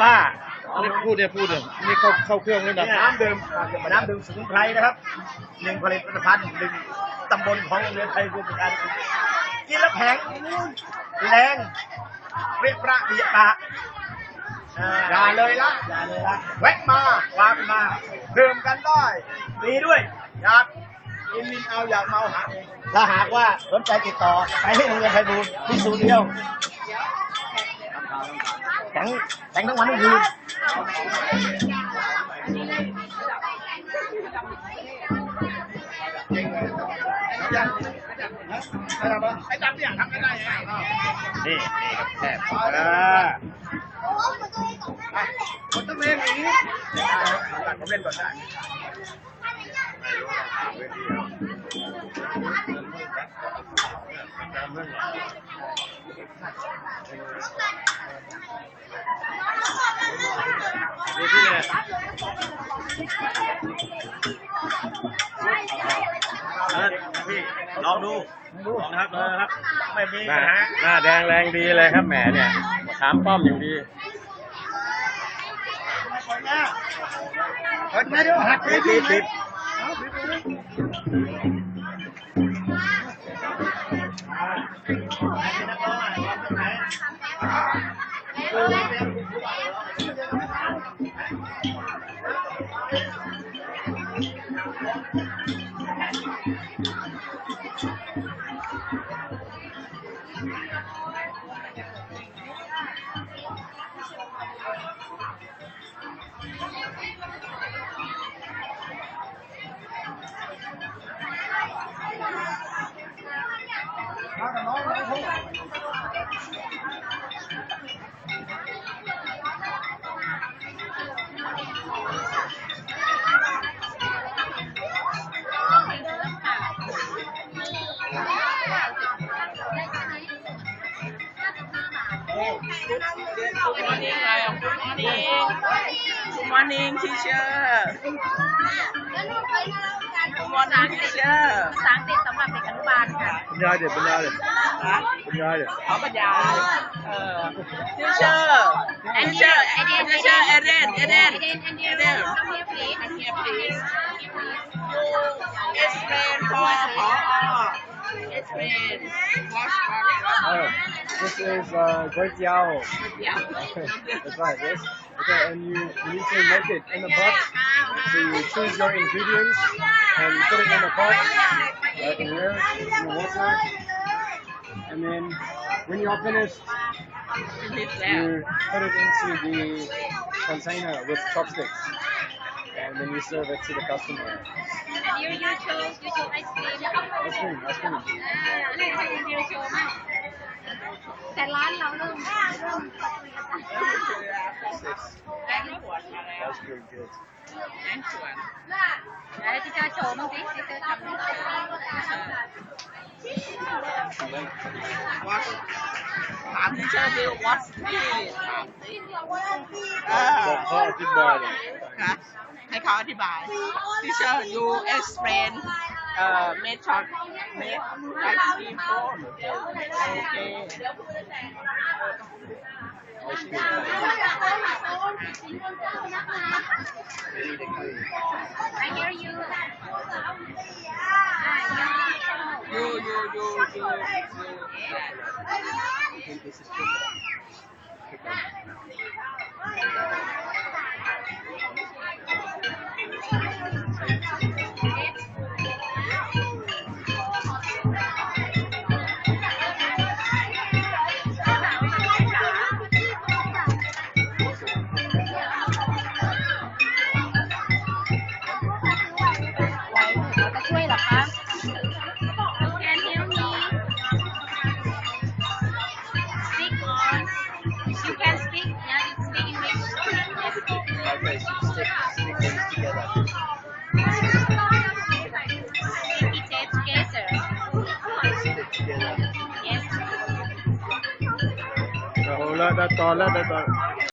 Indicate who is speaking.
Speaker 1: ป้า
Speaker 2: นี่พูดนี่เข้าเครื่องด้วยนะ
Speaker 1: น้ำดื่มสมุนไพรนะครับ1ผลิตภัณฑ์1ตำบลของโรงเรียนไทยรวมกันกินแล้วแข็งแรงเปรี้ยประเบียปะอย่าเลยละแวะมาวางมาดื่มกันได้ดีด้วยอยากกินมินเอาอยากเมาหาเองถ้าหากว่าสนใจติดต่อไปที่โรงเรียนไทยบูรณ์ที่ศูนย์เดียวแข็งทั้งวันทั้งคืนไอ้จำที่อยากทำไม่ได้ไงนี่แซ่บคนต้องเล่นอย่างนี้ผมเล่นก่อนได้พี่ลองดูนะครับไม่มีปัญหา
Speaker 2: หน้าแดงแรงดีเลยครับแหมเนี่ยถามป้อมอย่างดี
Speaker 1: เปิดมาดูหักไปปิด
Speaker 3: Good morning, teacher. Good morning, teacher.
Speaker 4: ภาษาอังกฤษสำหรับเด็กอนุบาลค่ะ
Speaker 2: บรรยายเด็ดบรรยายเด็ด
Speaker 3: ขอบรรยาย teacher Eden
Speaker 4: come here please
Speaker 3: you explain for explain
Speaker 2: This is Great Yao. That's right, yes. Okay, and you need to make it in a pot. So you choose your ingredients and put it in a pot, like in here, in the water. And then when you're finished, you put it into the container with chopsticks. And then you serve it to the customer.
Speaker 4: And you chose ice cream.
Speaker 2: Ice cream.
Speaker 4: you chose แต่ร้านเราเริ่ม
Speaker 2: That's very good.
Speaker 4: แล้วที่จะโชว์มั้งสิที่จะทำ
Speaker 3: ถาม teacher ดิ what's this
Speaker 2: บอกเขาอธิบายเลย
Speaker 3: ให้เขาอธิบาย teacher you explain method make ice cream cone okay
Speaker 4: I hear you
Speaker 2: Hold on, that's all.